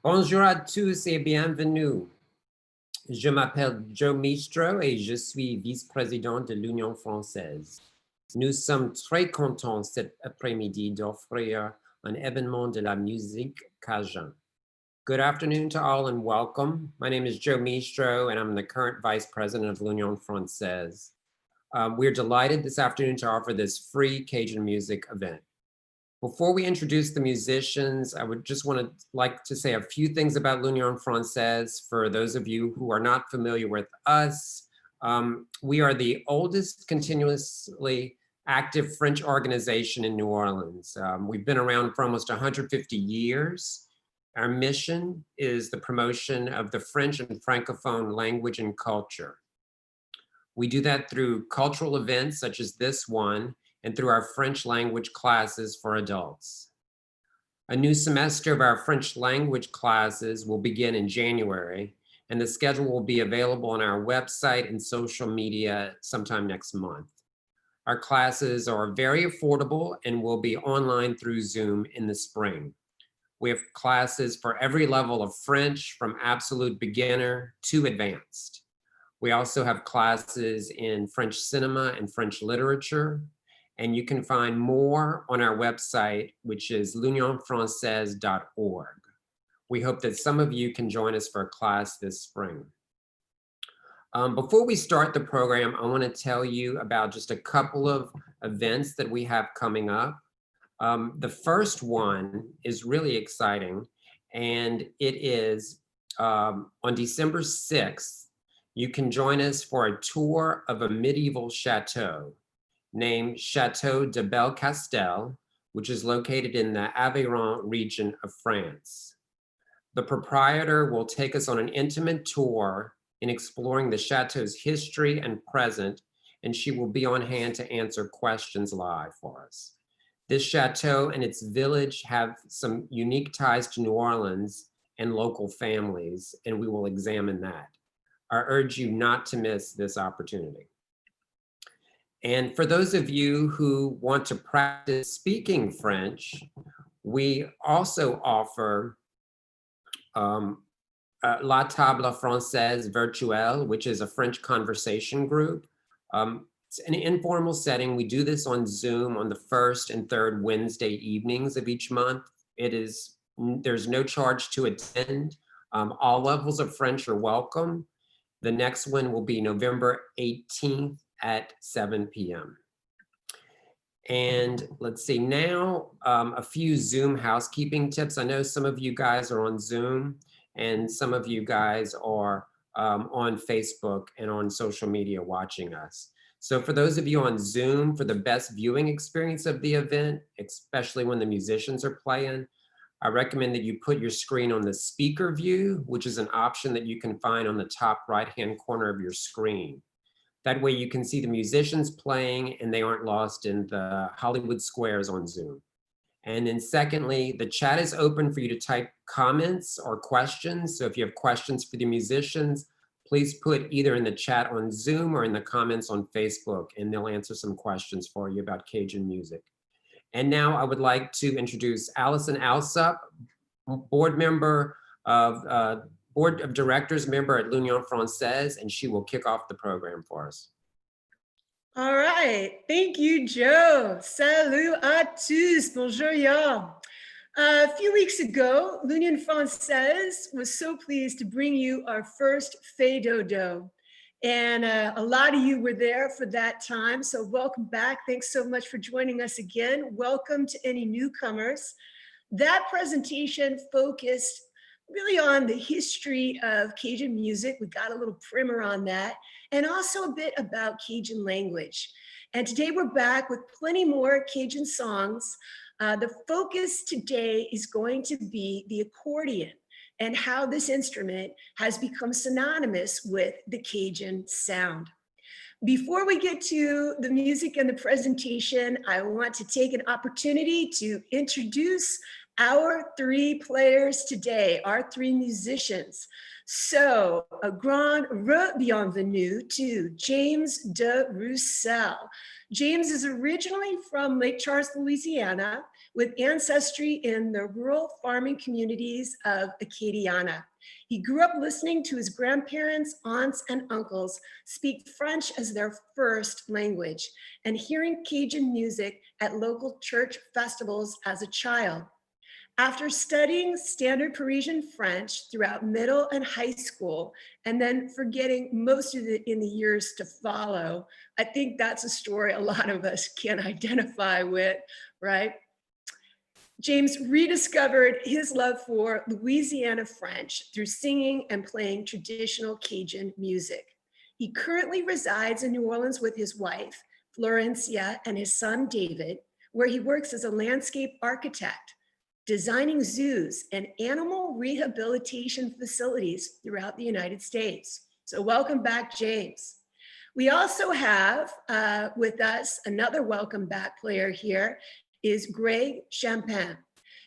Bonjour à tous et bienvenue. Je m'appelle Joe Mistro et je suis vice-président de l'Union Française. Nous sommes très contents cet après-midi d'offrir un événement de la musique cajun. Good afternoon to all and welcome. My name is Joe Mistro and I'm the current vice president of L'Union Française. We're delighted this afternoon to offer this free Cajun music event. Before we introduce the musicians, I would just like to say a few things about L'Union Française for those of you who are not familiar with us. We are the oldest continuously active French organization in New Orleans. We've been around for almost 150 years. Our mission is the promotion of the French and Francophone language and culture. We do that through cultural events such as this one, and through our French language classes for adults. A new semester of our French language classes will begin in January, and the schedule will be available on our website and social media sometime next month. Our classes are very affordable and will be online through Zoom in the spring. We have classes for every level of French, from absolute beginner to advanced. We also have classes in French cinema and French literature, and you can find more on our website, which is l'unionfrancaise.org. We hope that some of you can join us for a class this spring. Before we start the program, I want to tell you about just a couple of events that we have coming up. The first one is really exciting, and it is on December 6th. You can join us for a tour of a medieval chateau named Chateau de Belcastel, which is located in the Aveyron region of France. The proprietor will take us on an intimate tour in exploring the chateau's history and present, and she will be on hand to answer questions live for us. This chateau and its village have some unique ties to New Orleans and local families, and we will examine that. I urge you not to miss this opportunity. And for those of you who want to practice speaking French, we also offer La Table Française virtuel, which is a French conversation group. It's an informal setting. We do this on Zoom on the first and third Wednesday evenings of each month. There's no charge to attend. All levels of French are welcome. The next one will be November 18th at 7 p.m. And let's see now, a few Zoom housekeeping tips. I know some of you guys are on Zoom and some of you guys are on Facebook and on social media watching us. So for those of you on Zoom, for the best viewing experience of the event, especially when the musicians are playing, I recommend that you put your screen on the speaker view, which is an option that you can find on the top right-hand corner of your screen. That way you can see the musicians playing and they aren't lost in the Hollywood squares on Zoom. And then secondly, the chat is open for you to type comments or questions. So if you have questions for the musicians, please put either in the chat on Zoom or in the comments on Facebook, and they'll answer some questions for you about Cajun music. And now I would like to introduce Allison Alsop, board of directors member at L'Union Française, and she will kick off the program for us. All right, thank you, Joe. Salut à tous, bonjour y'all. A few weeks ago, L'Union Française was so pleased to bring you our first Fais Do-Do. And a lot of you were there for that time, so welcome back. Thanks so much for joining us again. Welcome to any newcomers. That presentation focused really on the history of Cajun music. We got a little primer on that, and also a bit about Cajun language. And today we're back with plenty more Cajun songs. The focus today is going to be the accordion and how this instrument has become synonymous with the Cajun sound. Before we get to the music and the presentation, I want to take an opportunity to introduce our three players today, our three musicians. So a grand bienvenue to James DeRoussel. James is originally from Lake Charles, Louisiana, with ancestry in the rural farming communities of Acadiana. He grew up listening to his grandparents, aunts, and uncles speak French as their first language and hearing Cajun music at local church festivals as a child. After studying standard Parisian French throughout middle and high school, and then forgetting most of it in the years to follow, I think that's a story a lot of us can identify with, right? James rediscovered his love for Louisiana French through singing and playing traditional Cajun music. He currently resides in New Orleans with his wife, Florencia, and his son, David, where he works as a landscape architect, designing zoos and animal rehabilitation facilities throughout the United States. So welcome back, James. We also have with us another welcome back player here is Greg Champagne.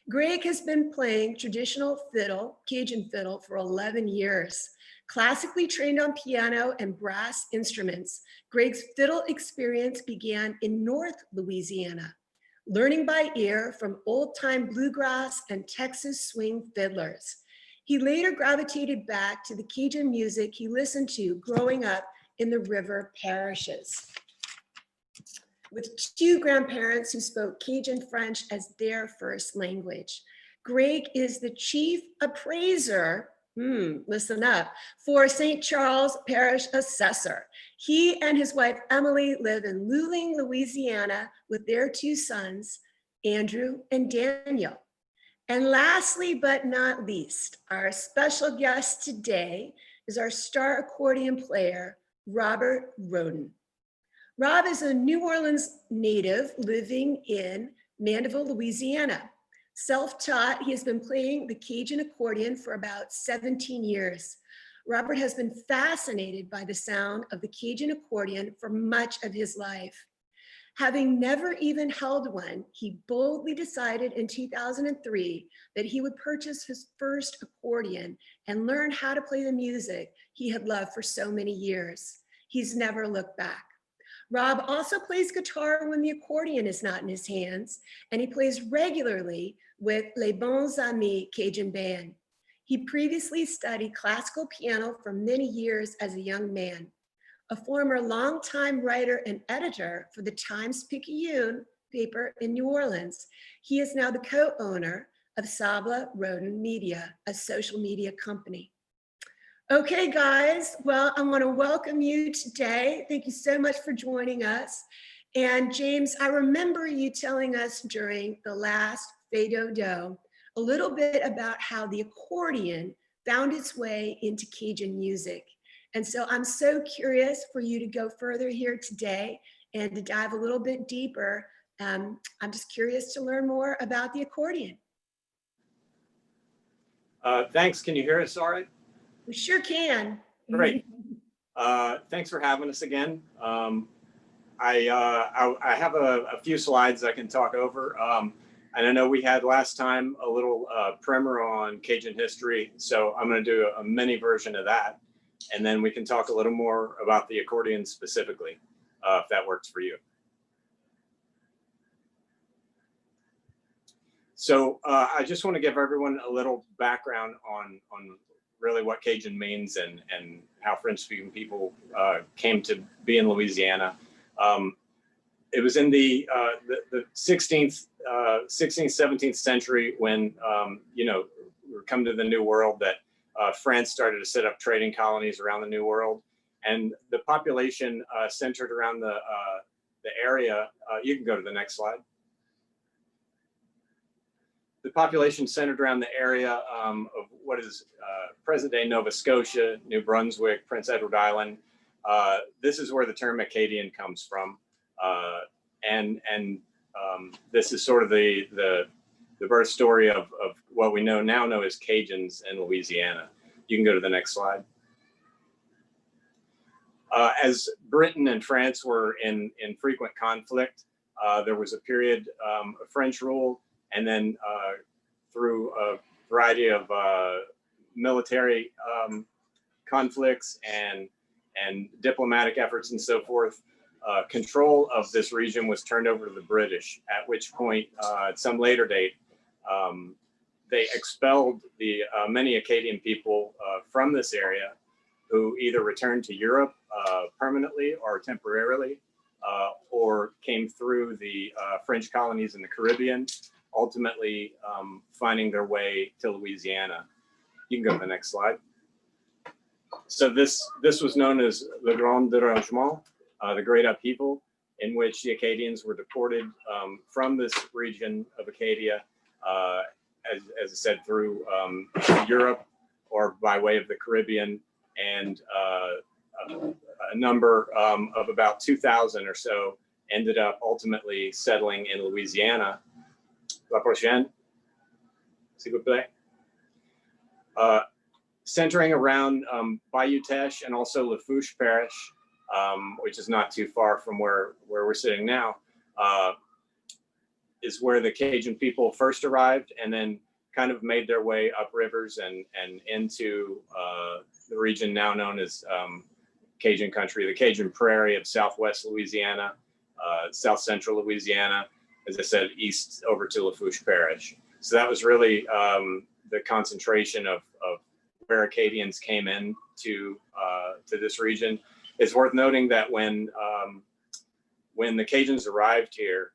Greg has been playing traditional fiddle, Cajun fiddle, for 11 years. Classically trained on piano and brass instruments, Greg's fiddle experience began in North Louisiana, learning by ear from old-time bluegrass and Texas swing fiddlers. He later gravitated back to the Cajun music he listened to growing up in the river parishes, with two grandparents who spoke Cajun French as their first language. Greg is the chief appraiser, listen up, for St. Charles Parish Assessor. He and his wife, Emily, live in Luling, Louisiana with their two sons, Andrew and Daniel. And lastly, but not least, our special guest today is our star accordion player, Robert Rhoden. Rob is a New Orleans native living in Mandeville, Louisiana. Self-taught, he has been playing the Cajun accordion for about 17 years. Robert has been fascinated by the sound of the Cajun accordion for much of his life. Having never even held one, he boldly decided in 2003 that he would purchase his first accordion and learn how to play the music he had loved for so many years. He's never looked back. Rob also plays guitar when the accordion is not in his hands, and he plays regularly with Les Bons Amis Cajun Band. He previously studied classical piano for many years as a young man. A former longtime writer and editor for the Times-Picayune paper in New Orleans, he is now the co-owner of Sabla Rhoden Media, a social media company. Okay, guys, well, I want to welcome you today. Thank you so much for joining us. And James, I remember you telling us during the last Fais Do-Do a little bit about how the accordion found its way into Cajun music. And so I'm so curious for you to go further here today and to dive a little bit deeper. I'm just curious to learn more about the accordion. Thanks. Can you hear us all right? We sure can. Great. Thanks for having us again. I have a few slides I can talk over. And I know we had last time a little primer on Cajun history, so I'm going to do a mini version of that. And then we can talk a little more about the accordion specifically, if that works for you. So I just want to give everyone a little background on really what Cajun means and how French-speaking people came to be in Louisiana. It was in the 16th, 17th century when, you know, we were coming to the New World that France started to set up trading colonies around the New World. And the population centered around the area, you can go to the next slide. The population centered around the area of what is present-day Nova Scotia, New Brunswick, Prince Edward Island. This is where the term Acadian comes from, and this is sort of the birth story of what we now know as Cajuns in Louisiana. You can go to the next slide. As Britain and France were in frequent conflict, there was a period of French rule. And then through a variety of military conflicts and diplomatic efforts and so forth, control of this region was turned over to the British, at which point, at some later date, they expelled the many Acadian people from this area who either returned to Europe permanently or temporarily, or came through the French colonies in the Caribbean, ultimately finding their way to Louisiana. You can go to the next slide. So this was known as Le Grand Dérangement, the Great Upheaval, in which the Acadians were deported from this region of Acadia, as I said, through Europe or by way of the Caribbean, and a number of about 2,000 or so ended up ultimately settling in Louisiana. La prochaine, s'il vous plaît. Centering around Bayou Teche and also Lafourche Parish, which is not too far from where we're sitting now, is where the Cajun people first arrived and then kind of made their way up rivers and into the region now known as Cajun country, the Cajun Prairie of Southwest Louisiana, South Central Louisiana, as I said, east over to Lafourche Parish. So that was really the concentration of where Acadians came in to this region. It's worth noting that when the Cajuns arrived here,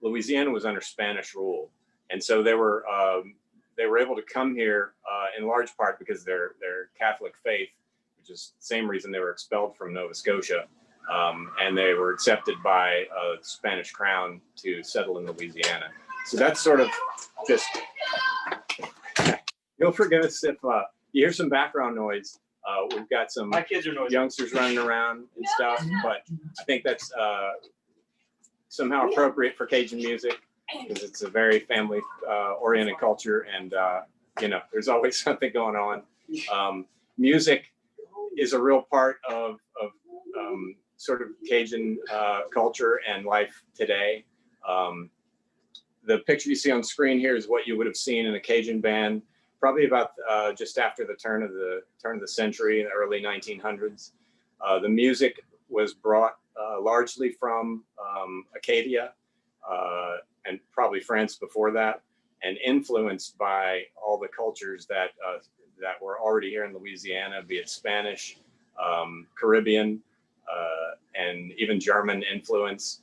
Louisiana was under Spanish rule, and so they were able to come here in large part because their Catholic faith, which is the same reason they were expelled from Nova Scotia. And they were accepted by the Spanish crown to settle in Louisiana. So that's sort of just, you'll forgive us if you hear some background noise. We've got some youngsters running around and stuff, but I think that's somehow appropriate for Cajun music because it's a very family oriented culture, and you know, there's always something going on. Music is a real part of sort of Cajun culture and life today. The picture you see on screen here is what you would have seen in a Cajun band, probably about just after the turn of the century in the early 1900s. The music was brought largely from Acadia and probably France before that, and influenced by all the cultures that were already here in Louisiana, be it Spanish, Caribbean, and even German influence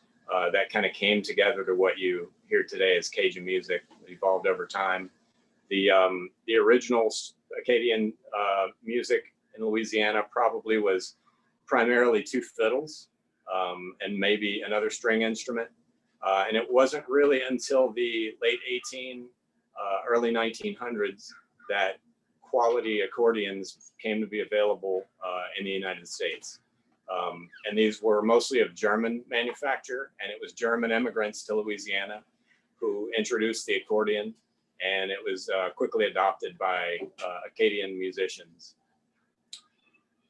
that kind of came together to what you hear today as Cajun music. It evolved over time. The original Acadian music in Louisiana probably was primarily two fiddles and maybe another string instrument. And it wasn't really until the late early 1900s that quality accordions came to be available in the United States. And these were mostly of German manufacture, and it was German immigrants to Louisiana who introduced the accordion. and it was quickly adopted by Acadian musicians.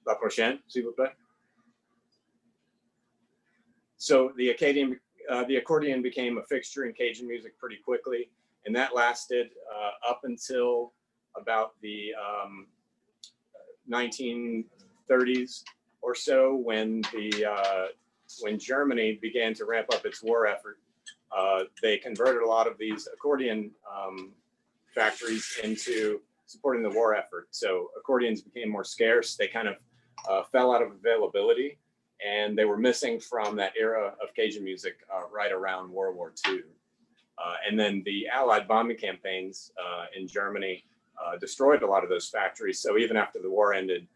La prochaine, s'il vous plaît. So the accordion became a fixture in Cajun music pretty quickly, and that lasted up until about the 1930s or so, when Germany began to ramp up its war effort. They converted a lot of these accordion factories into supporting the war effort. So accordions became more scarce. They kind of fell out of availability, and they were missing from that era of Cajun music right around World War II. And then the Allied bombing campaigns in Germany destroyed a lot of those factories. So even after the war ended,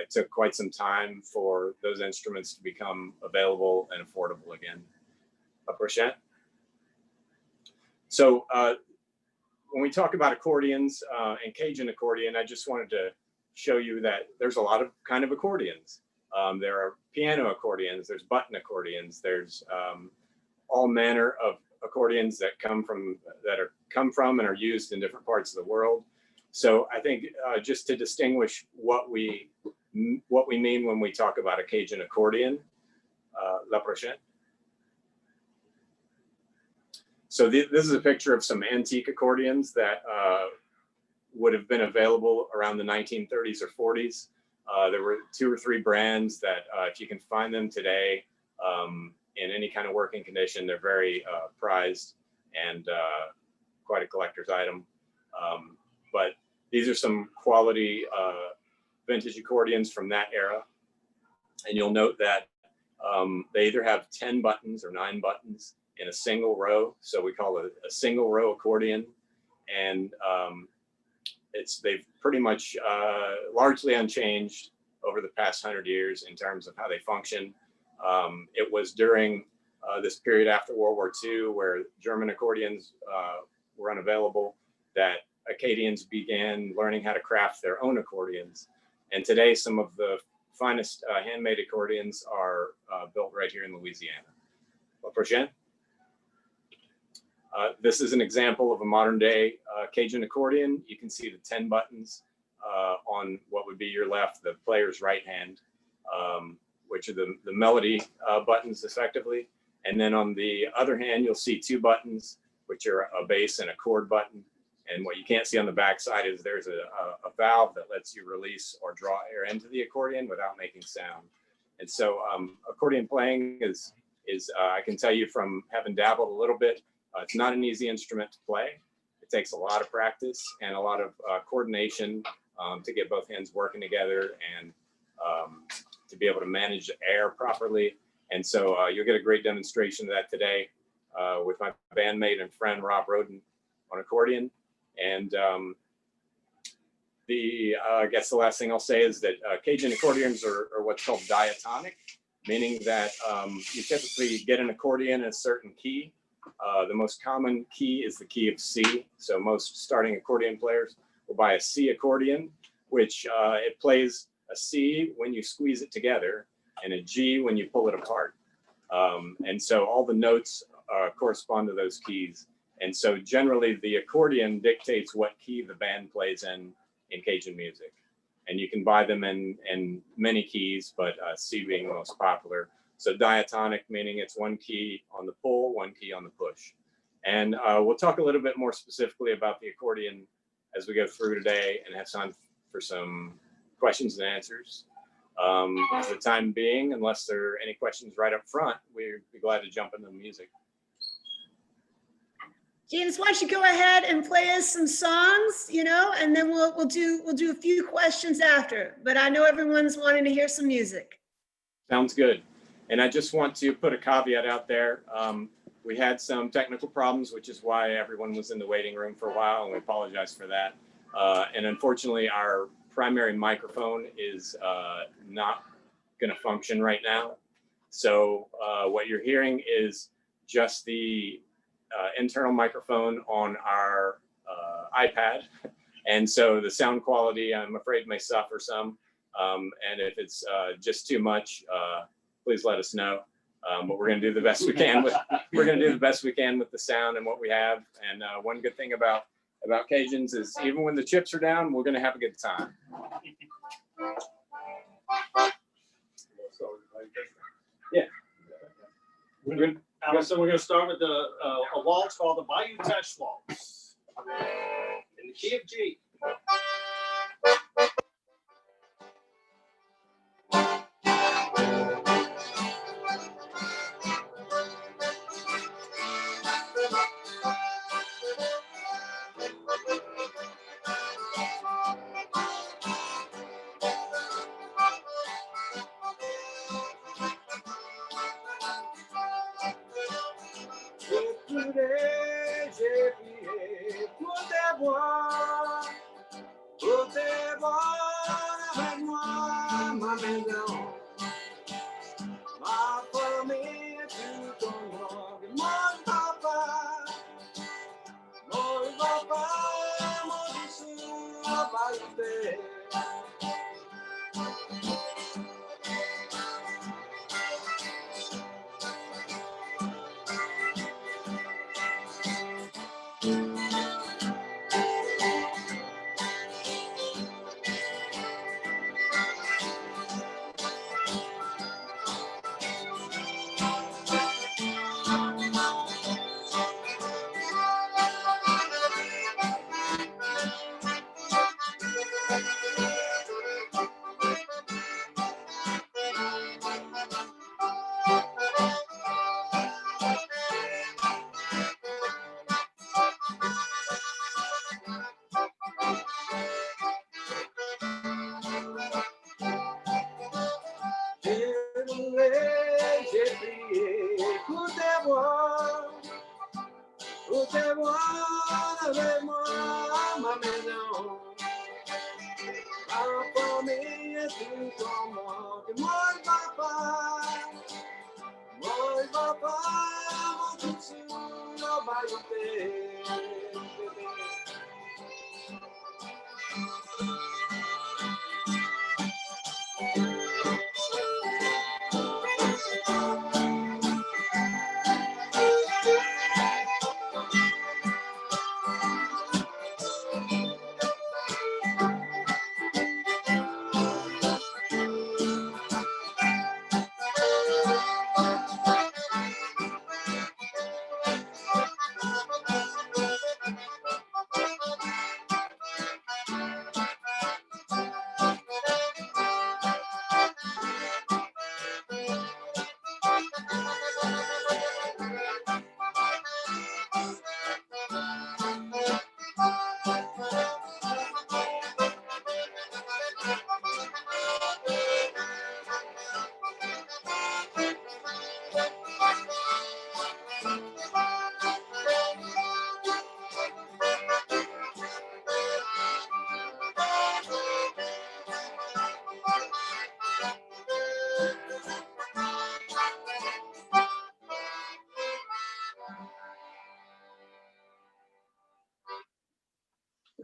it took quite some time for those instruments to become available and affordable again. La prochaine. So when we talk about accordions and Cajun accordion, I just wanted to show you that there's a lot of kind of accordions. There are piano accordions, there's button accordions, there's all manner of accordions that come from and are used in different parts of the world. So I think just to distinguish what we mean when we talk about a Cajun accordion, la prochaine. So this is a picture of some antique accordions that would have been available around the 1930s or 40s. There were 2 or 3 brands that if you can find them today in any kind of working condition, they're very prized and quite a collector's item. But these are some quality vintage accordions from that era. And you'll note that they either have 10 buttons or 9 buttons in a single row. So we call it a single row accordion. And they've pretty much largely unchanged over the past 100 years in terms of how they function. It was during this period after World War II, where German accordions were unavailable, that Acadians began learning how to craft their own accordions. And today, some of the finest handmade accordions are built right here in Louisiana. La prochaine. This is an example of a modern day Cajun accordion. You can see the 10 buttons on what would be your left, the player's right hand, which are the melody buttons effectively. And then on the other hand, you'll see 2 buttons, which are a bass and a chord button. And what you can't see on the back side is there's a valve that lets you release or draw air into the accordion without making sound. And so accordion playing is I can tell you from having dabbled a little bit, it's not an easy instrument to play. It takes a lot of practice and a lot of coordination to get both hands working together and to be able to manage the air properly. And so you'll get a great demonstration of that today with my bandmate and friend, Robert Rhoden, on accordion. And I guess the last thing I'll say is that Cajun accordions are what's called diatonic, meaning that you typically get an accordion in a certain key. The most common key is the key of C. So most starting accordion players will buy a C accordion, which it plays a C when you squeeze it together and a G when you pull it apart. And so all the notes correspond to those keys. And so generally the accordion dictates what key the band plays in Cajun music. And you can buy them in many keys, but C being the most popular. So diatonic, meaning it's one key on the pull, one key on the push. And we'll talk a little bit more specifically about the accordion as we go through today and have time for some questions and answers. For the time being, unless there are any questions right up front, we'd be glad to jump into the music. James, why don't you go ahead and play us some songs, and then we'll do a few questions after. But I know everyone's wanting to hear some music. Sounds good. And I just want to put a caveat out there. We had some technical problems, which is why everyone was in the waiting room for a while, and we apologize for that. And unfortunately, our primary microphone is not going to function right now. So what you're hearing is just the internal microphone on our iPad. And so the sound quality, I'm afraid, may suffer some. And if it's just too much, please let us know. But we're going to do the best we can with the sound and what we have. And one good thing about about Cajuns is even when the chips are down, we're going to have a good time. Yeah. Allison, we're going to start with a waltz called the Bayou Teche Waltz in the key of G.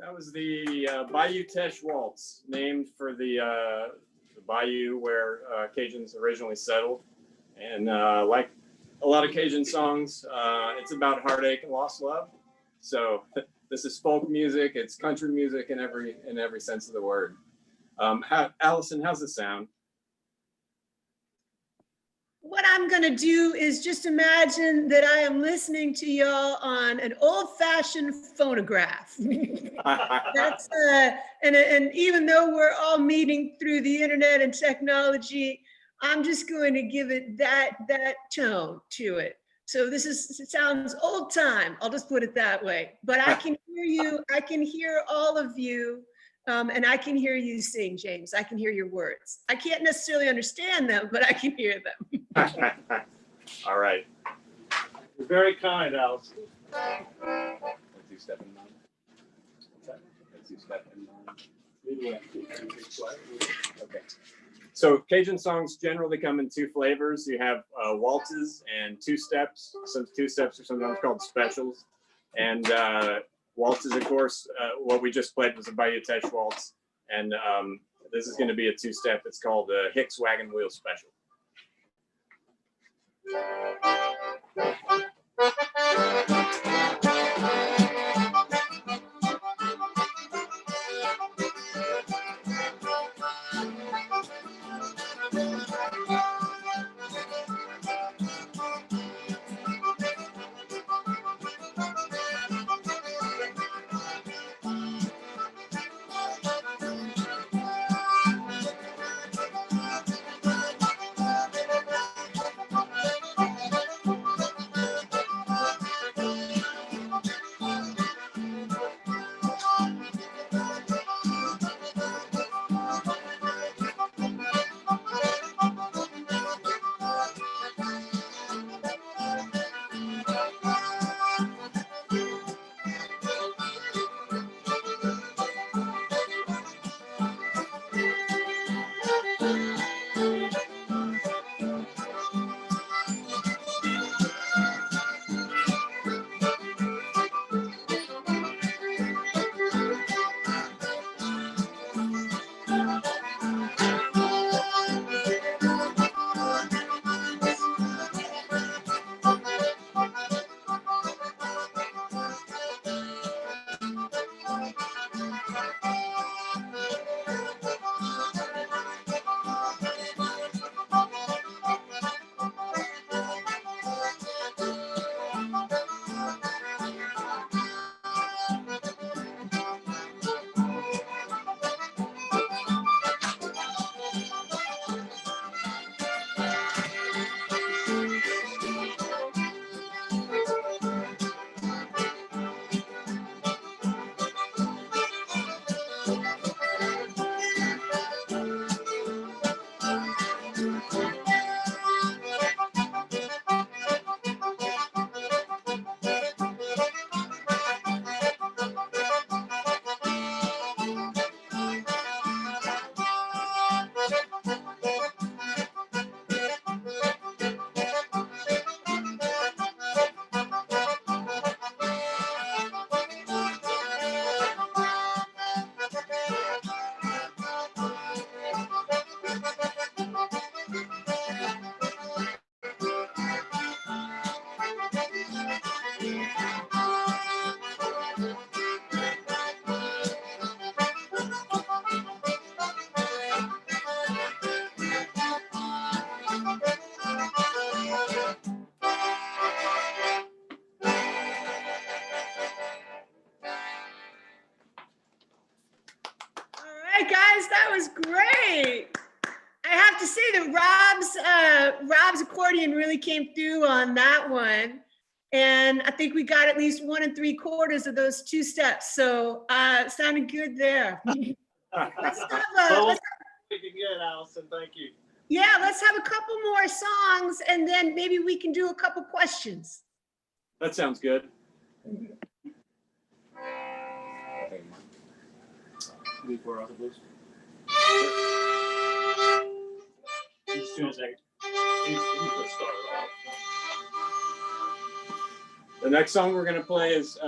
That was the Bayou Teche Waltz, named for the bayou where Cajuns originally settled. And like a lot of Cajun songs, it's about heartache and lost love. So this is folk music. It's country music in every sense of the word. Allison, how's it sound? What I'm going to do is just imagine that I am listening to y'all on an old-fashioned phonograph. That's and even though we're all meeting through the internet and technology, I'm just going to give it that tone to it. So it sounds old time. I'll just put it that way. But I can hear you. I can hear all of you. And I can hear you sing, James. I can hear your words. I can't necessarily understand them, but I can hear them. All right. You're very kind, Allison. Let's do step in nine. Let's do step in nine. Okay. So Cajun songs generally come in two flavors. You have waltzes and two-steps. Some two-steps are sometimes called specials. And waltzes, of course, what we just played was a Bayou Teche waltz. And this is going to be a two-step. It's called the Hicks Wagon Wheel Special. right, guys, that was great. I have to say that Rob's accordion really came through on that one. And I think we got at least 1 3/4 of those 2 steps. So sounded good there. Let's have Again, Allison, thank you. yeah, let's have a couple more songs and then maybe we can do a couple questions. That sounds good. The next song we're going to play is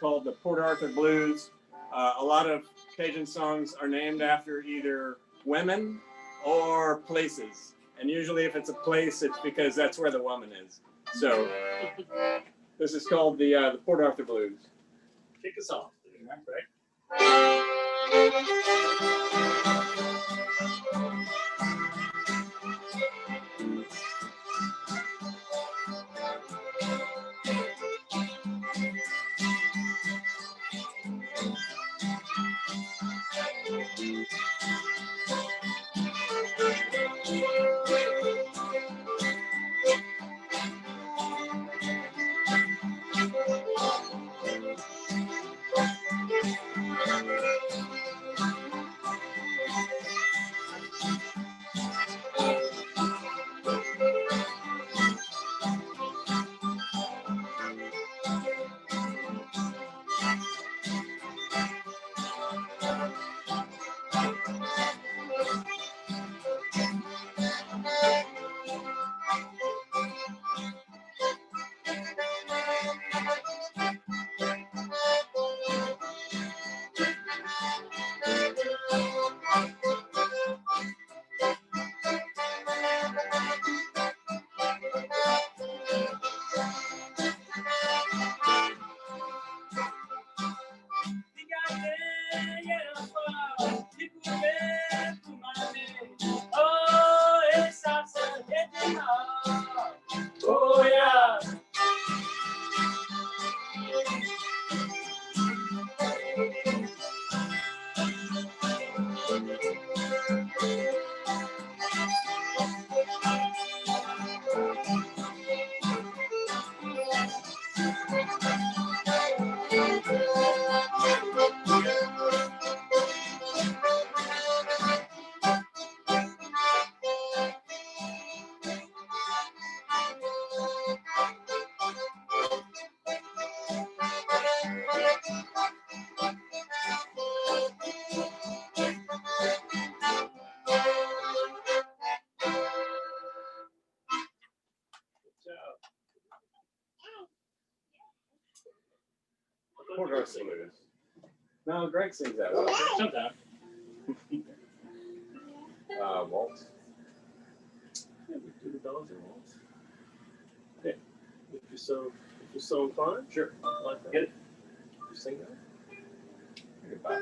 called the Port Arthur Blues. A lot of Cajun songs are named after either women or places. And usually if it's a place, it's because that's where the woman is. So this is called the Port Arthur Blues. Kick us off. Right? Port Arthur Blues. No, Greg sings that one. Sometimes. Waltz. Yeah, we do the dogs and waltz. Okay. If you're so inclined, Sure. like that. Get it. You sing Goodbye.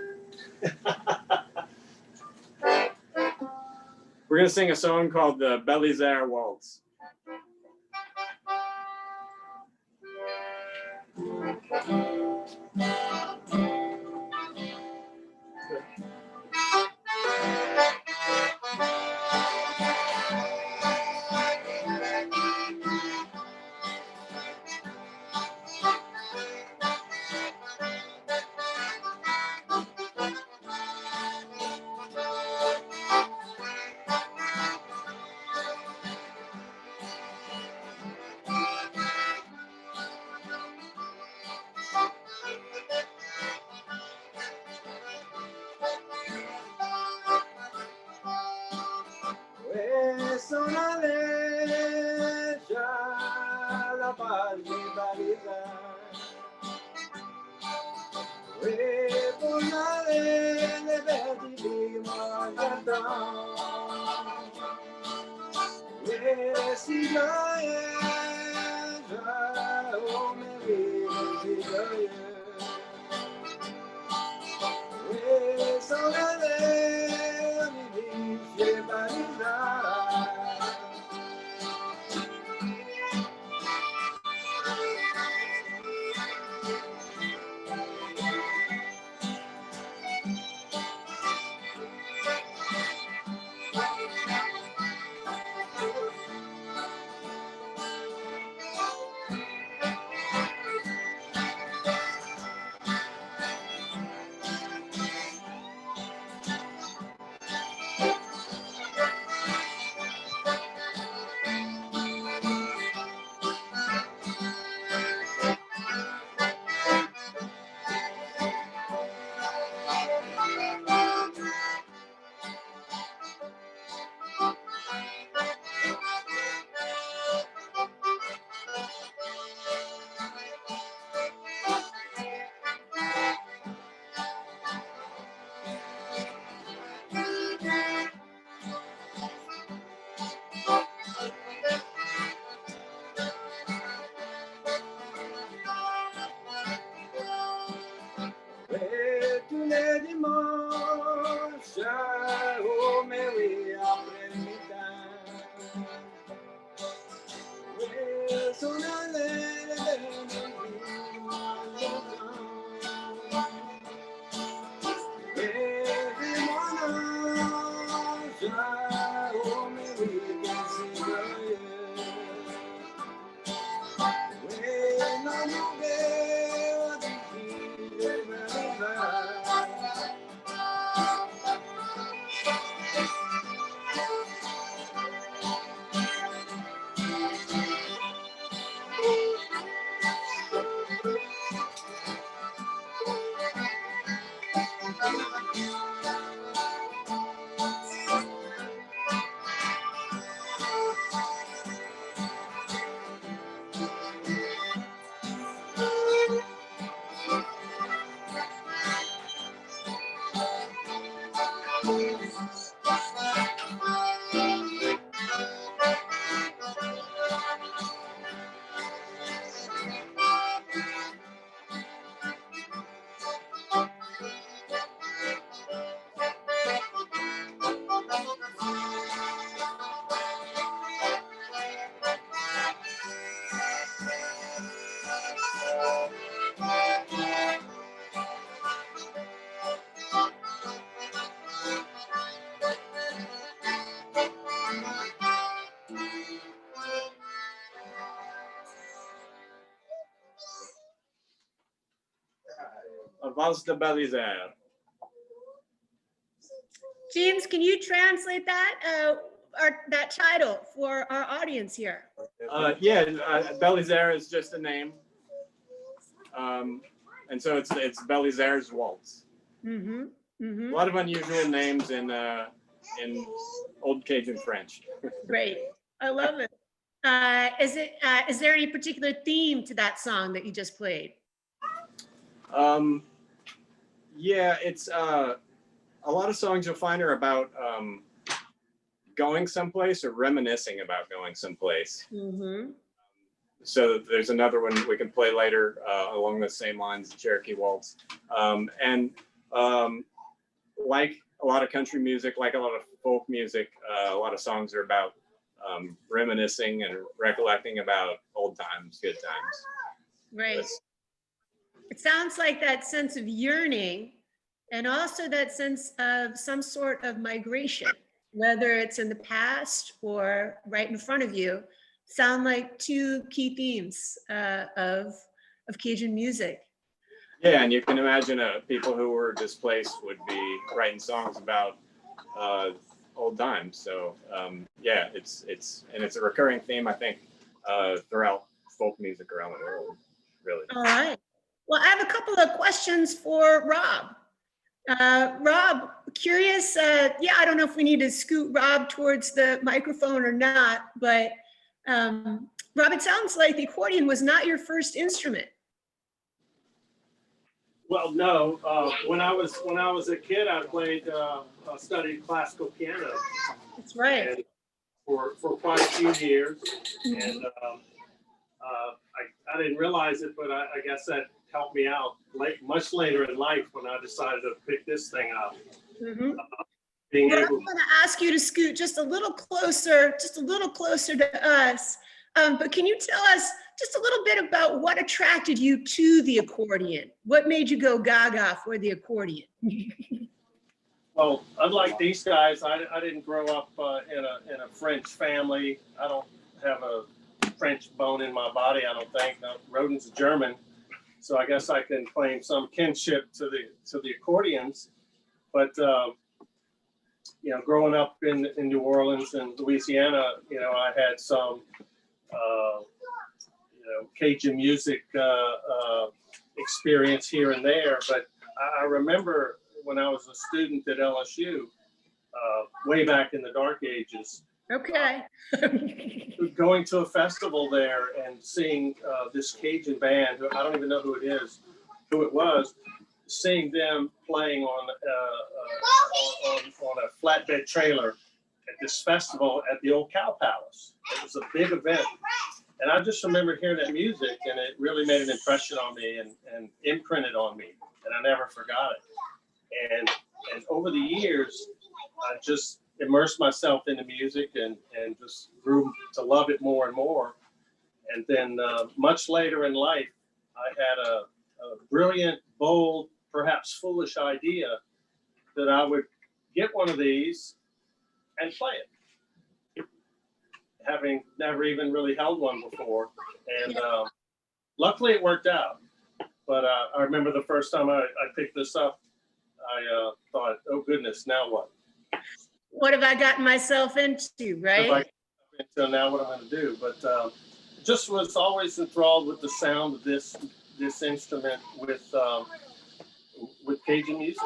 We're going to sing a song called the Belisaire Waltz. Valse de Belisaire. James, can you translate that that title for our audience here? Belisaire is just a name, and so it's Belisaire's waltz. Mm-hmm. Mm-hmm. A lot of unusual names in Old Cajun French. Great, I love it. Is there any particular theme to that song that you just played? Yeah, it's a lot of songs you'll find are about going someplace or reminiscing about going someplace. Mm-hmm. So there's another one we can play later along the same lines, Cherokee Waltz. Like a lot of country music, like a lot of folk music, a lot of songs are about reminiscing and recollecting about old times, good times. Right. It sounds like that sense of yearning and also that sense of some sort of migration, whether it's in the past or right in front of you, sound like two key themes of Cajun music. Yeah, and you can imagine people who were displaced would be writing songs about old times. So yeah, it's a recurring theme, I think, throughout folk music around the world, really. All right. Well, I have a couple of questions for Rob. Rob, curious, yeah, I don't know if we need to scoot Rob towards the microphone or not, but Rob, it sounds like the accordion was not your first instrument. Well, no. When I was a kid, I studied classical piano. That's right. And for quite a few years, and I didn't realize it, but I guess that helped me out much later in life when I decided to pick this thing up. Mm-hmm. Being Well, able. I'm going to ask you to scoot just a little closer to us. But can you tell us just a little bit about what attracted you to the accordion? What made you go gaga for the accordion? Well, unlike these guys, I didn't grow up in a French family. I don't have a French bone in my body, I don't think. No, Rhoden's a German, so I guess I can claim some kinship to the accordions. But you know, growing up in New Orleans and Louisiana, you know, I had some you know, Cajun music experience here and there. But I remember when I was a student at LSU, way back in the dark ages. Okay. Going to a festival there and seeing this Cajun band, I don't even know who it was, seeing them playing on a flatbed trailer at this festival at the old Cow Palace. It was a big event. And I just remember hearing that music, and it really made an impression on me and imprinted on me, and I never forgot it. And over the years, I just immersed myself in the music and just grew to love it more and more. And then much later in life, I had a brilliant, bold, perhaps foolish idea that I would get one of these and play it, having never even really held one before. And luckily it worked out. But I remember the first time I picked this up, I thought, oh goodness, now what? What have I gotten myself into, right? Until now, what I'm going to do. But just was always enthralled with the sound of this instrument with Cajun music.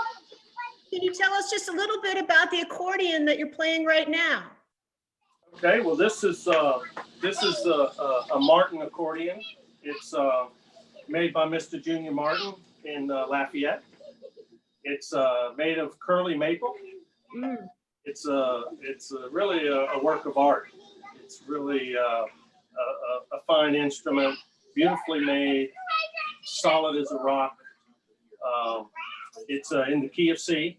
Can you tell us just a little bit about the accordion that you're playing right now? Okay, well, this is a Martin accordion. It's made by Mr. Junior Martin in Lafayette. It's made of curly maple. Mm. It's really a work of art. It's really a fine instrument, beautifully made, solid as a rock. It's in the key of C,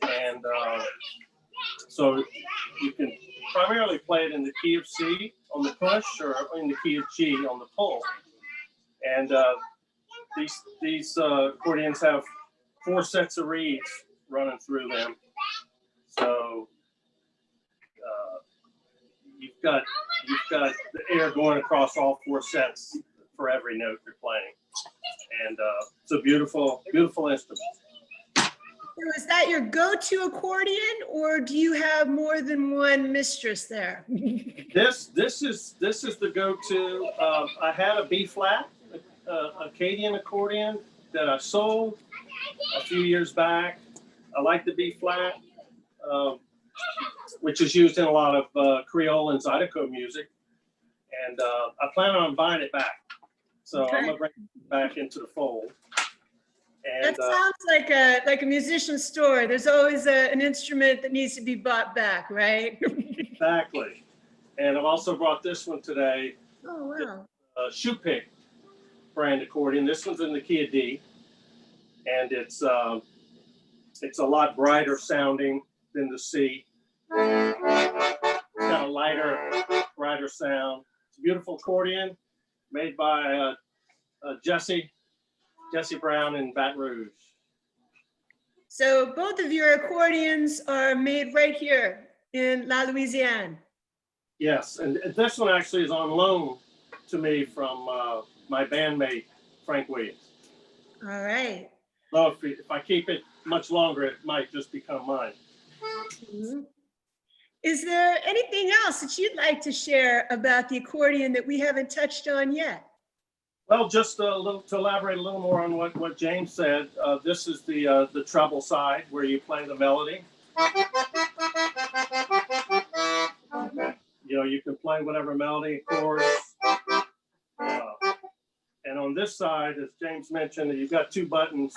and so you can primarily play it in the key of C on the push or in the key of G on the pull. And these accordions have 4 sets of reeds running through them. So you've got the air going across all 4 sets for every note you're playing. And it's a beautiful, beautiful instrument. So is that your go-to accordion, or do you have more than one mistress there? This is the go-to. I had a B flat Acadian accordion that I sold a few years back. I like the B flat, which is used in a lot of Creole and Zydeco music, and I plan on buying it back. So Okay. I'm gonna bring it back into the fold. And, That sounds like a musician's store. There's always an instrument that needs to be bought back, right? exactly. And I've also brought this one today, Oh, wow. Shoe Pick brand accordion. This one's in the key of D, and it's a lot brighter sounding than the C. It's got a lighter, brighter sound. It's a beautiful accordion made by Jesse Brown in Baton Rouge. So both of your accordions are made right here in La Louisiane. Yes, and this one actually is on loan to me from my bandmate, Frank Williams. All right. So if I keep it much longer, it might just become mine. Mhm. Is there anything else that you'd like to share about the accordion that we haven't touched on yet? Well, just to elaborate a little more on what James said, this is the treble side where you play the melody. You know, you can play whatever melody, chords. And on this side, as James mentioned, you've got two buttons.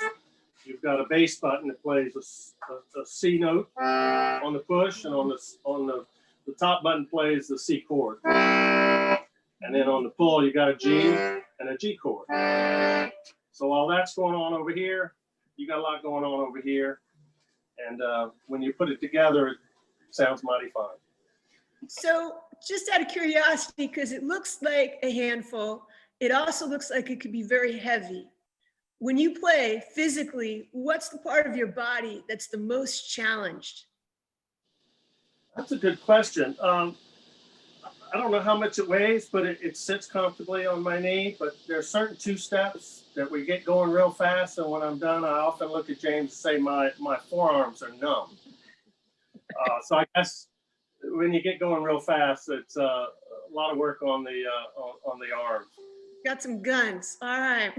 You've got a bass button that plays a C note on the push, and on the top button plays the C chord. And then on the pull, you got a G and a G chord. So while that's going on over here, you got a lot going on over here. And when you put it together, it sounds mighty fine. So just out of curiosity, because it looks like a handful, it also looks like it could be very heavy. When you play physically, what's the part of your body that's the most challenged? That's a good question. I don't know how much it weighs, but it sits comfortably on my knee. But there are certain two steps that we get going real fast, and when I'm done, I often look at James and say my forearms are numb. So I guess when you get going real fast, it's a lot of work on the arms. Got some guns. All right.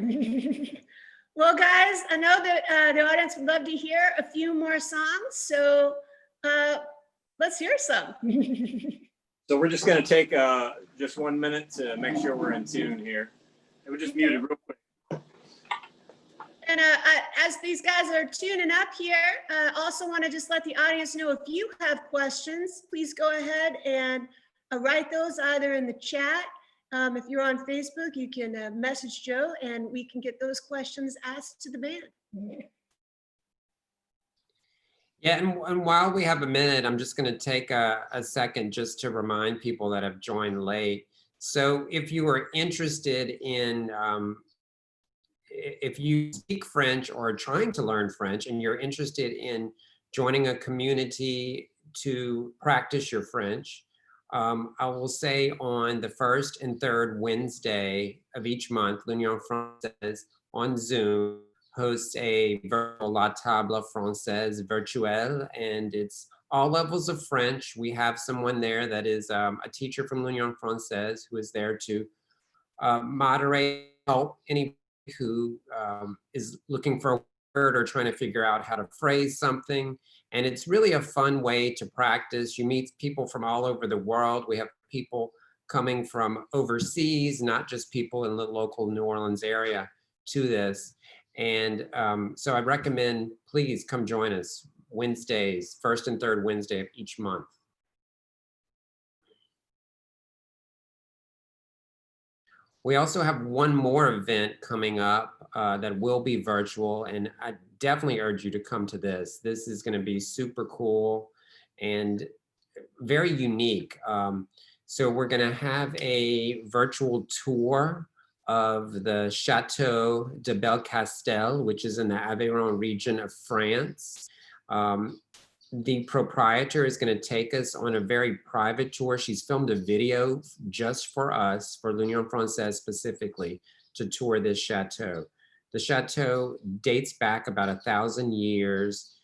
Well, guys, I know that the audience would love to hear a few more songs, so let's hear some. So we're just going to take just 1 minute to make sure we're in tune here. It was just muted real quick. And as these guys are tuning up here, I also want to just let the audience know if you have questions, please go ahead and write those either in the chat. If you're on Facebook, you can message Joe and we can get those questions asked to the band. Yeah, and while we have a minute, I'm just going to take a second just to remind people that have joined late. So if you are interested in, if you speak French or are trying to learn French and you're interested in joining a community to practice your French, I will say on the first and third Wednesday of each month, L'Union Française on Zoom hosts a virtual La Table Française virtuel, and it's all levels of French. We have someone there that is a teacher from L'Union Française who is there to moderate, help anybody who is looking for a word or trying to figure out how to phrase something. And it's really a fun way to practice. You meet people from all over the world. We have people coming from overseas, not just people in the local New Orleans area to this. And so I recommend, please come join us Wednesdays, first and third Wednesday of each month. We also have one more event coming up that will be virtual, and I definitely urge you to come to this. This is going to be super cool and very unique. So we're going to have a virtual tour of the Chateau de Belcastel, which is in the Aveyron region of France. The proprietor is going to take us on a very private tour. She's filmed a video just for us, for L'Union Française specifically, to tour this chateau. The chateau dates back about 1,000 years.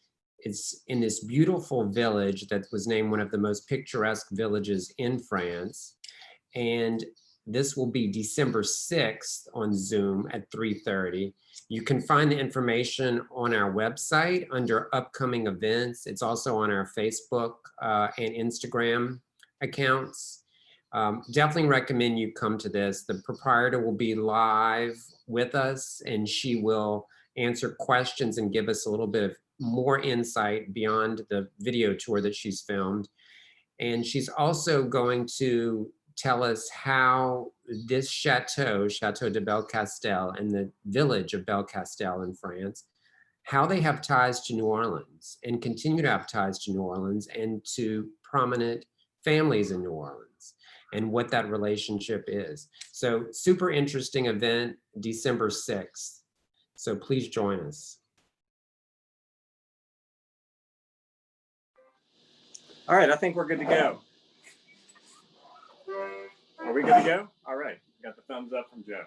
It's in this beautiful village that was named one of the most picturesque villages in France. And this will be December 6th on Zoom at 3:30. You can find the information on our website under upcoming events. It's also on our Facebook and Instagram accounts. Definitely recommend you come to this. The proprietor will be live with us, and she will answer questions and give us a little bit of more insight beyond the video tour that she's filmed. And she's also going to tell us how this chateau, Chateau de Belcastel, and the village of Belcastel in France, how they have ties to New Orleans and continue to have ties to New Orleans and to prominent families in New Orleans, and what that relationship is. So super interesting event, December 6th. So please join us. All right, I think we're good to go. Are we good to go? All right, got the thumbs up from Joe.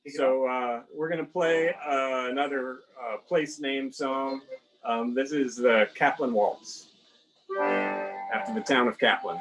So we're gonna play another place name song. This is the Kaplan Waltz, after the town of Kaplan.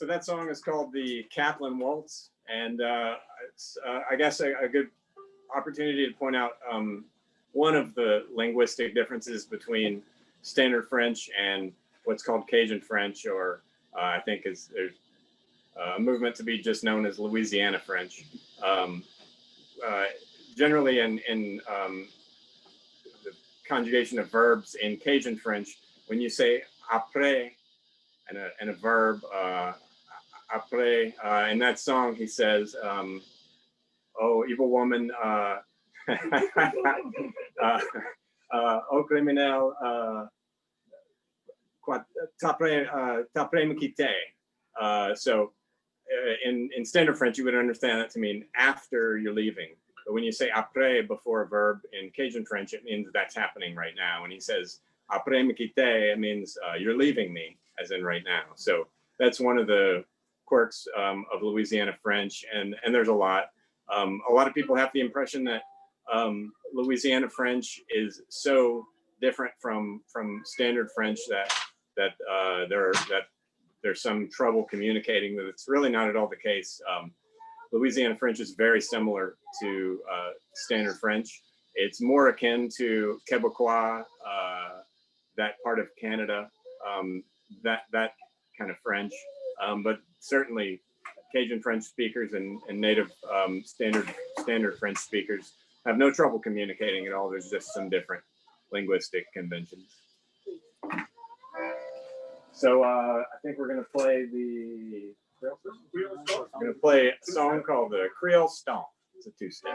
So that song is called the Kaplan Waltz, and it's, I guess, a good opportunity to point out one of the linguistic differences between Standard French and what's called Cajun French, or I think there's a movement to be just known as Louisiana French. Generally in the conjugation of verbs in Cajun French, when you say après and a verb, après, in that song he says, oh, evil woman, oh, criminel, t'après me quitter. So in Standard French, you would understand that to mean after you're leaving. But when you say après before a verb in Cajun French, it means that's happening right now. When he says après me quitter, it means you're leaving me, as in right now. So that's one of the quirks of Louisiana French, and there's a lot. A lot of people have the impression that Louisiana French is so different from Standard French that there's some trouble communicating, but it's really not at all the case. Louisiana French is very similar to Standard French. It's more akin to Quebecois, that part of Canada, that kind of French, but certainly Cajun French speakers and native standard French speakers have no trouble communicating at all. There's just some different linguistic conventions. So I think we're going to play the We're going to play a song called the Creole Stomp. It's a two-step.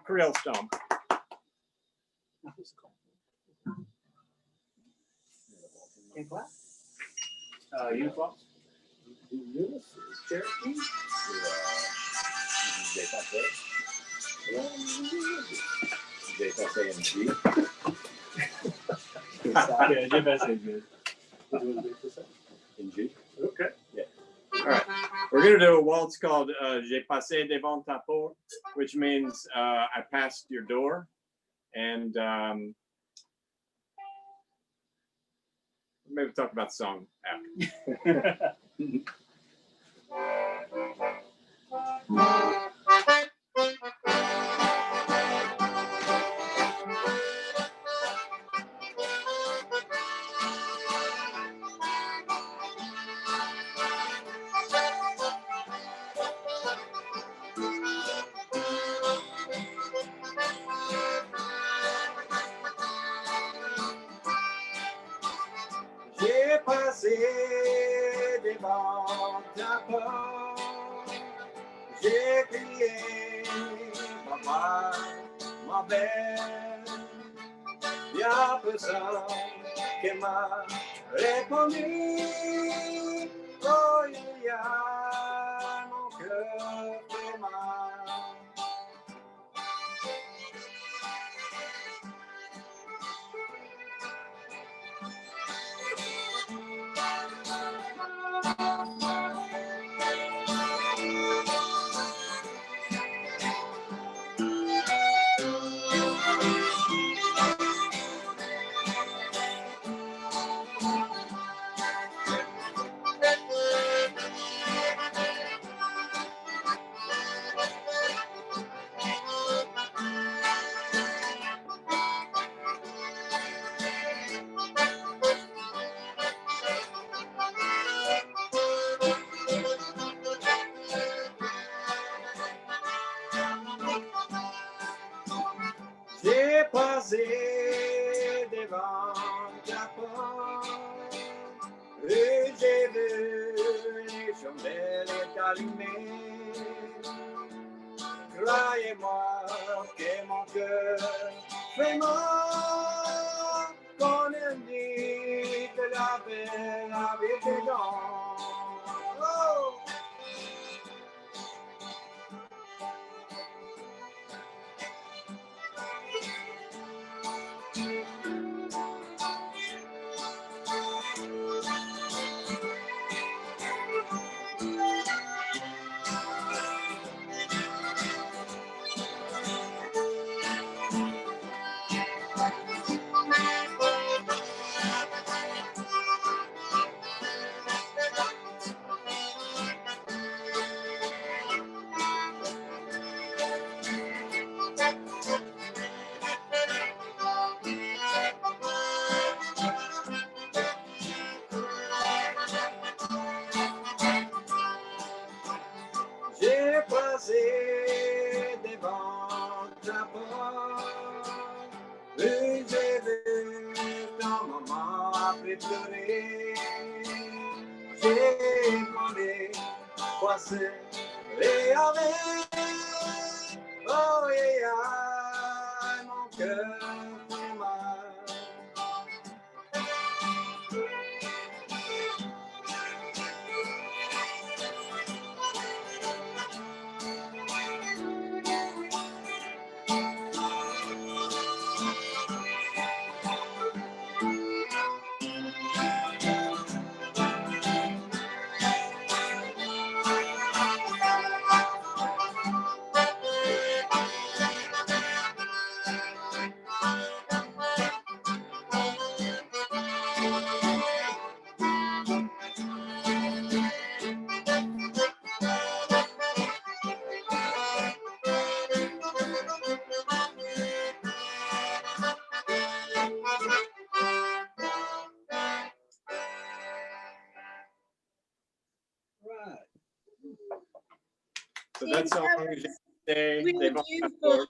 Creole Stomp. In class? Uniform? Cherokee? J'ai pas fait. say in G. Yeah, Jim has a good. In G. Okay. All right. We're going to do a waltz called J'ai passé devant ta porte, which means I passed your door. And maybe talk about the song after. J'ai passé devant ta porte, j'ai crié, maman, ma belle, y a personne qui m'a répondu, oh, il y a mon cœur fait mal. J'ai passé devant ta porte et j'ai vu les chandelles allumées. Croyez-moi que mon cœur fait mal quand elle dit de la belle avec des gens. Oh! J'ai passé devant ta porte et j'ai vu ta maman après pleurer. J'ai demandé quoi c'est et avec, oh yeah, mon cœur fait mal. So that song is really beautiful.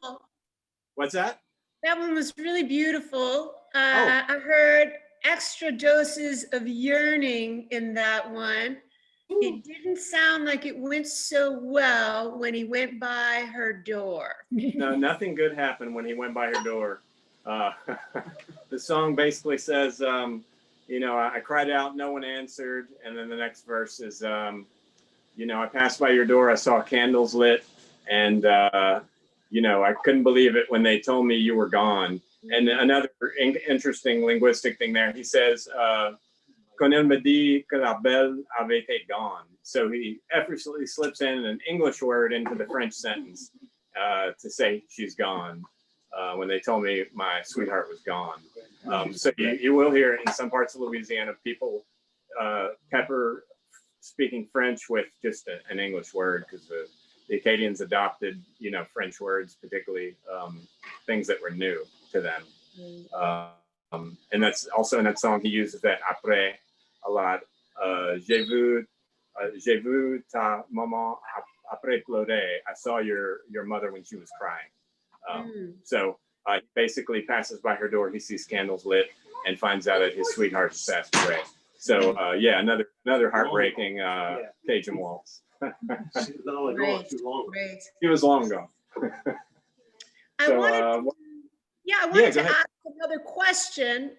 What's that? That one was really beautiful. I heard extra doses of yearning in that one. It didn't sound like it went so well when he went by her door. No, nothing good happened when he went by her door. The song basically says, you know, I cried out, no one answered. And then the next verse is, you know, I passed by your door, I saw candles lit, and I couldn't believe it when they told me you were gone. And another interesting linguistic thing there, he says, quand elle me dit que la belle avait été gone. So he effortlessly slips in an English word into the French sentence to say she's gone when they told me my sweetheart was gone. So you will hear in some parts of Louisiana people pepper speaking French with just an English word, because the Acadians adopted, French words, particularly things that were new to them. And that's also in that song, he uses that après a lot. J'ai vu ta maman après pleurer. I saw your mother when she was crying. So he basically passes by her door, he sees candles lit, and finds out that his sweetheart has passed away. So yeah, another heartbreaking Cajun waltz. She was only going too long. He was long gone. I wanted to ask another question.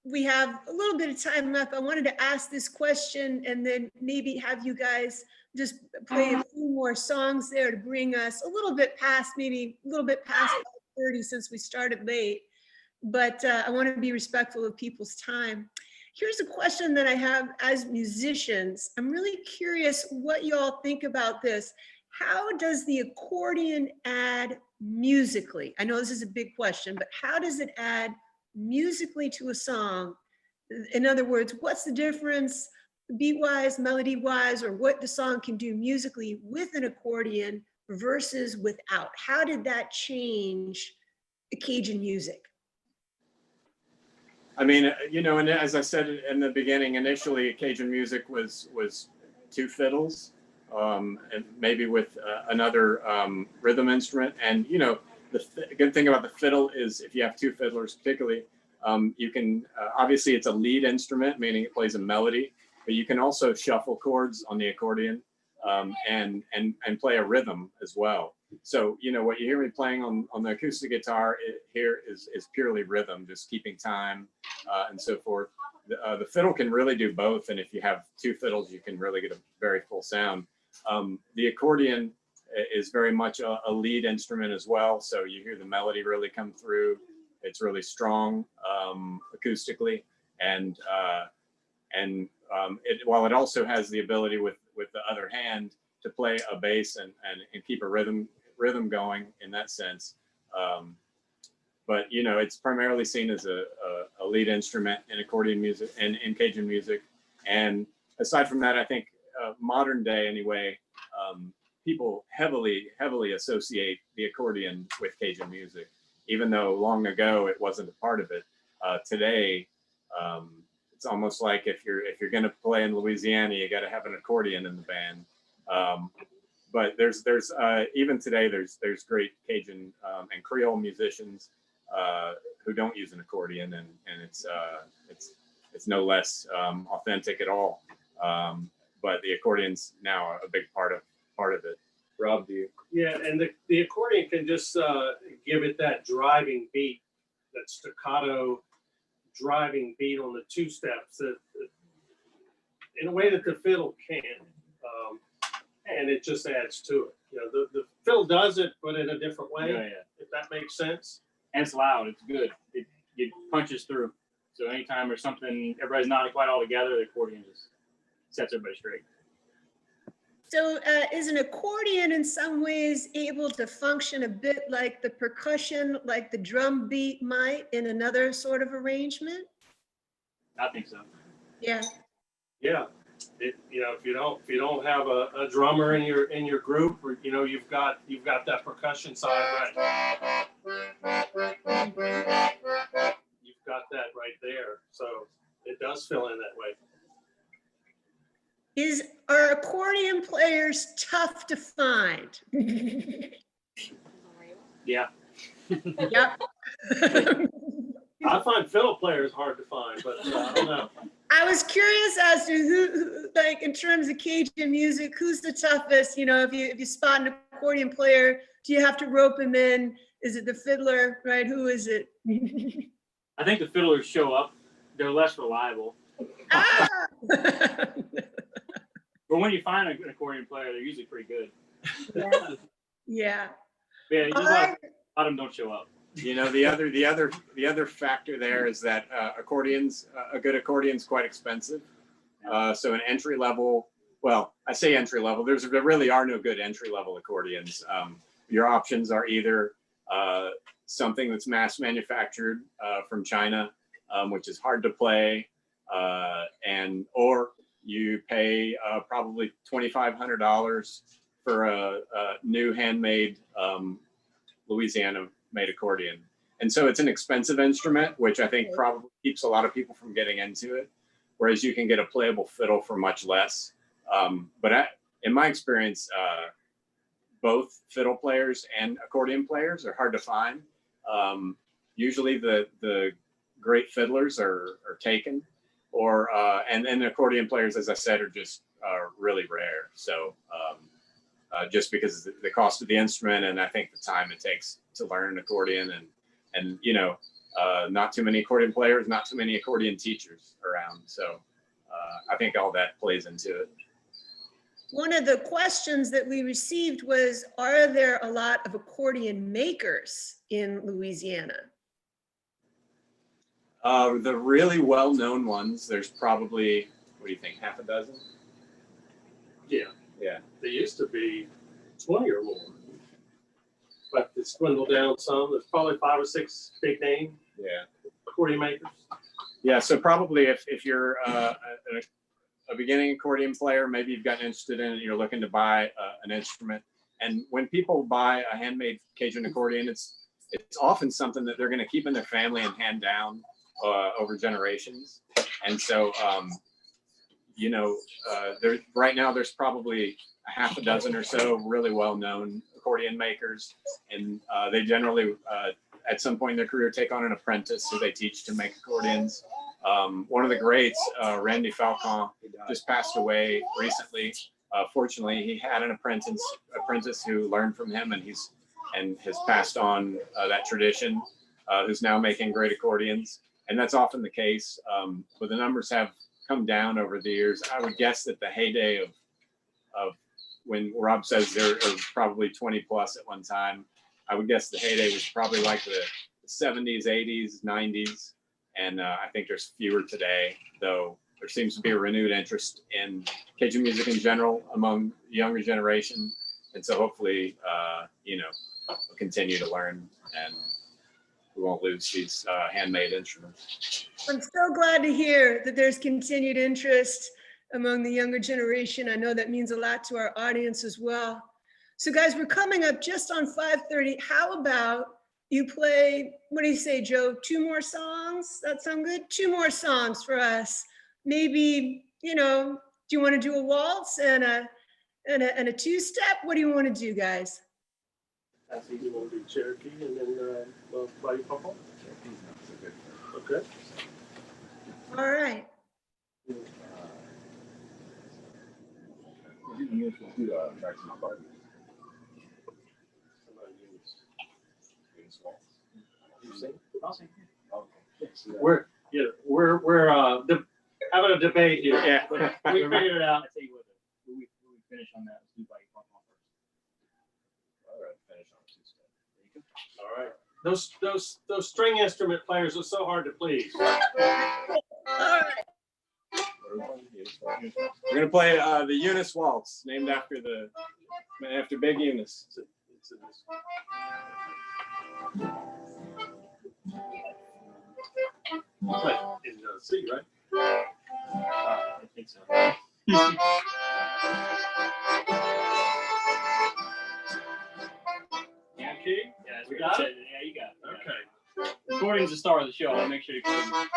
We have a little bit of time left. I wanted to ask this question and then maybe have you guys just play a few more songs there to bring us a little bit past 30 since we started late. But I want to be respectful of people's time. Here's a question that I have as musicians. I'm really curious what y'all think about this. How does the accordion add musically? I know this is a big question, but how does it add musically to a song? In other words, what's the difference beat-wise, melody-wise, or what the song can do musically with an accordion versus without? How did that change Cajun music? I mean, and as I said in the beginning, initially Cajun music was two fiddles, and maybe with another rhythm instrument. And the good thing about the fiddle is if you have two fiddlers, particularly, you can obviously it's a lead instrument, meaning it plays a melody, but you can also shuffle chords on the accordion and play a rhythm as well. So what you hear me playing on the acoustic guitar here is purely rhythm, just keeping time and so forth. The fiddle can really do both, and if you have two fiddles, you can really get a very full sound. The accordion is very much a lead instrument as well, so you hear the melody really come through. It's really strong acoustically, and while it also has the ability with the other hand to play a bass and keep a rhythm going in that sense. But it's primarily seen as a lead instrument in accordion music and in Cajun music. And aside from that, I think modern day anyway, people heavily associate the accordion with Cajun music, even though long ago it wasn't a part of it. Today, it's almost like if you're going to play in Louisiana, you got to have an accordion in the band. But there's even today there's great Cajun and Creole musicians who don't use an accordion, and it's no less authentic at all. But the accordion's now a big part of it. Rob, do you? Yeah, and the accordion can just give it that driving beat, that staccato driving beat on the two steps that in a way that the fiddle can't. And it just adds to it. The fiddle does it, but in a different way. Yeah. If that makes sense. And it's loud. It's good. It punches through. So anytime there's something everybody's not quite all together, the accordion just sets everybody straight. So is an accordion in some ways able to function a bit like the percussion, like the drum beat might in another sort of arrangement? I think so. Yeah. Yeah. If you don't have a drummer in your group, or you've got that percussion side right. You've got that right there, so it does fill in that way. Are accordion players tough to find? Yeah. Yep. I find fiddle players hard to find, but I don't know. I was curious as to who, like in terms of Cajun music, who's the toughest? If you spot an accordion player, do you have to rope him in? Is it the fiddler, right? Who is it? I think the fiddlers show up. They're less reliable. Ah! But when you find an accordion player, they're usually pretty good. Yeah. Yeah, just a lot of them don't show up. You know, the other factor there is that accordions, a good accordion is quite expensive. So an entry level, well, I say entry level, there really are no good entry level accordions. Your options are either something that's mass manufactured from China, which is hard to play, or you pay probably $2,500 for a new handmade Louisiana made accordion. And so it's an expensive instrument, which I think probably keeps a lot of people from getting into it. Whereas you can get a playable fiddle for much less. In my experience, both fiddle players and accordion players are hard to find. Usually the great fiddlers are taken, and the accordion players, as I said, are just really rare. So just because of the cost of the instrument, and I think the time it takes to learn an accordion, and you know, not too many accordion players, not too many accordion teachers around. So I think all that plays into it. One of the questions that we received was, are there a lot of accordion makers in Louisiana? The really well-known ones, there's probably, what do you think, half a dozen? Yeah. Yeah. There used to be 20 or more, but it's dwindled down some. There's probably 5 or 6 big name accordion makers. Yeah, so probably if you're a beginning accordion player, maybe you've gotten interested in it, you're looking to buy an instrument. And when people buy a handmade Cajun accordion, it's often something that they're going to keep in their family and hand down over generations. And so, you know, right now there's probably a half a dozen or so really well-known accordion makers, and they generally at some point in their career take on an apprentice who they teach to make accordions. One of the greats, Randy Falcon, just passed away recently. Fortunately, he had an apprentice who learned from him, and has passed on that tradition, who's now making great accordions. And that's often the case, but the numbers have come down over the years. I would guess that the heyday of when Rob says there are probably 20 plus at one time, I would guess the heyday was probably like the 70s, 80s, 90s. And I think there's fewer today, though there seems to be a renewed interest in Cajun music in general among the younger generation. And so hopefully, you know, we'll continue to learn and we won't lose these handmade instruments. I'm so glad to hear that there's continued interest among the younger generation. I know that means a lot to our audience as well. So guys, we're coming up just on 5:30. How about you play, what do you say, Joe? 2 more songs? That sound good? 2 more songs for us. Maybe, you know, do you want to do a waltz and a 2-step? What do you want to do, guys? I think you want to do Cherokee and then play pop-up. Okay. All right. We're having a debate here. Yeah. We figured it out. I tell you what, we finish on that. Let's do by pop-up first. All right, finish on 2-step. There you go. All right. Those string instrument players are so hard to please. All right. We're gonna play the Eunice Waltz, named after Big Eunice. In C, right? I think so. Key? Yeah, We got it? Yeah, you got it. Okay. Recording's the star of the show. I'll make sure you put it.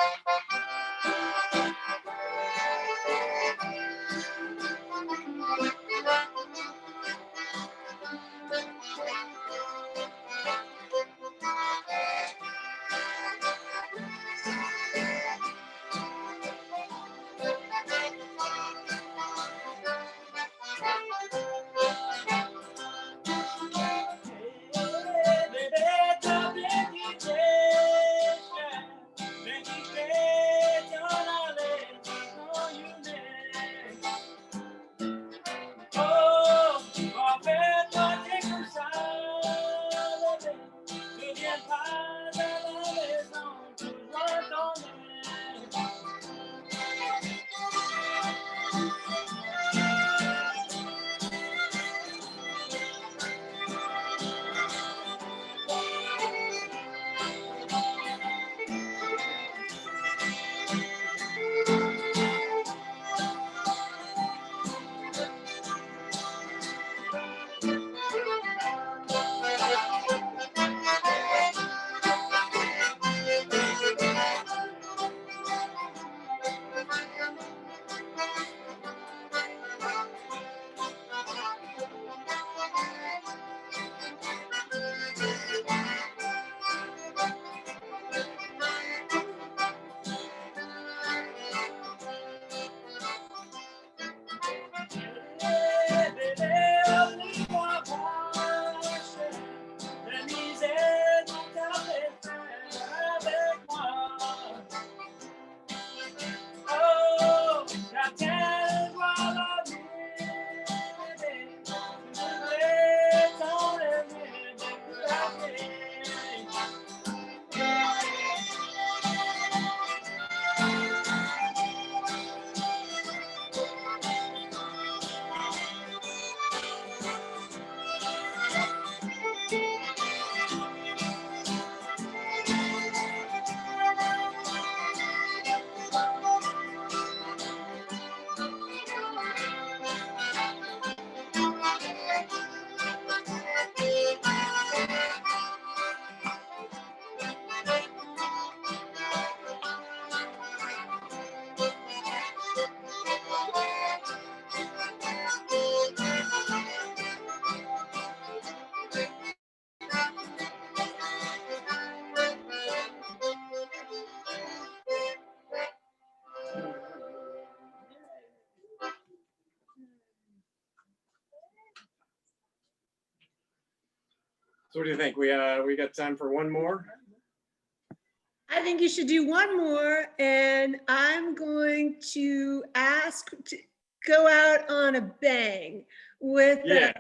So what do you think? We got time for one more? I think you should do one more, and I'm going to ask to go out on a bang with Yeah.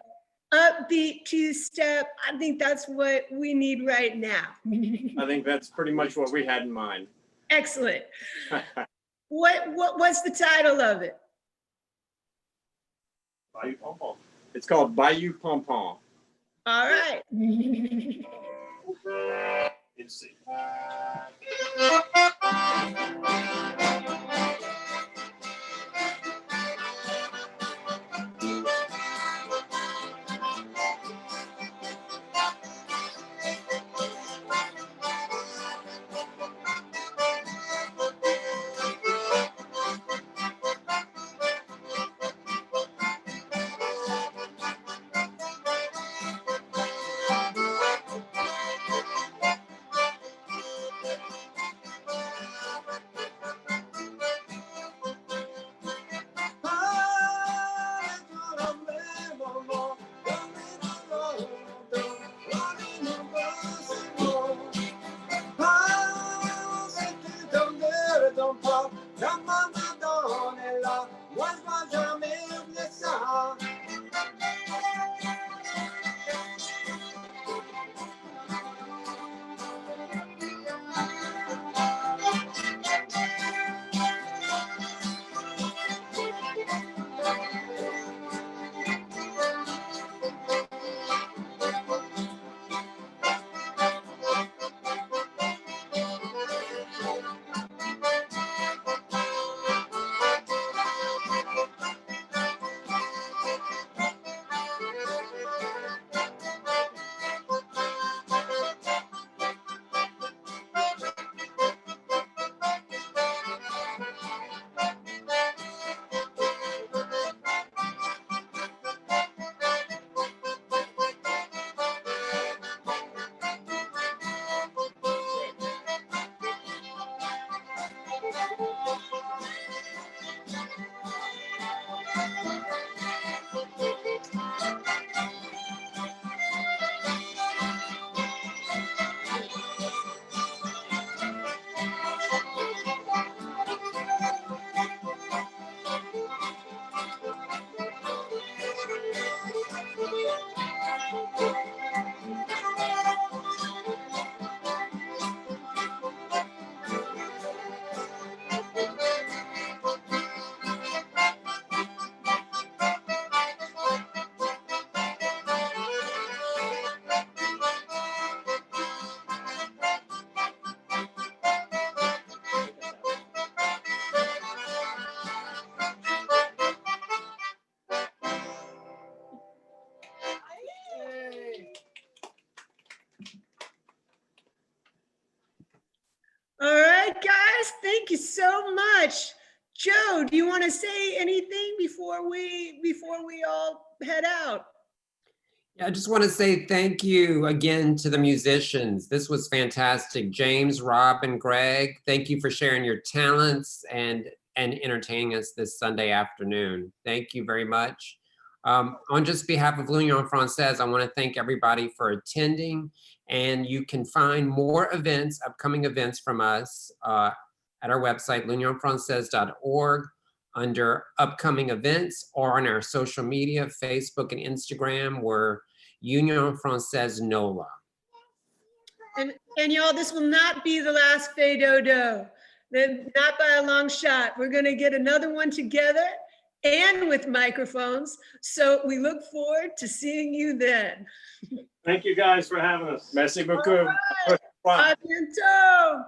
upbeat two-step. I think that's what we need right now. I think that's pretty much what we had in mind. Excellent. What's the title of it? Bayou Pom Pom. It's called Bayou Pom Pom. All right. Let's see. All right, guys, thank you so much. Joe, do you want to say anything before we all head out? Yeah, I just want to say thank you again to the musicians. This was fantastic. James, Rob, and Greg, thank you for sharing your talents and entertaining us this Sunday afternoon. Thank you very much. On just behalf of L'Union Française, I want to thank everybody for attending, and you can find more events, upcoming events from us at our website, l'unionfrancaise.org, under upcoming events, or on our social media, Facebook and Instagram, we're Union Française NOLA. And y'all, this will not be the last Fais Do-Do. Not by a long shot. We're going to get another one together and with microphones. So we look forward to seeing you then. Thank you guys for having us. Merci beaucoup. All right. À bientôt.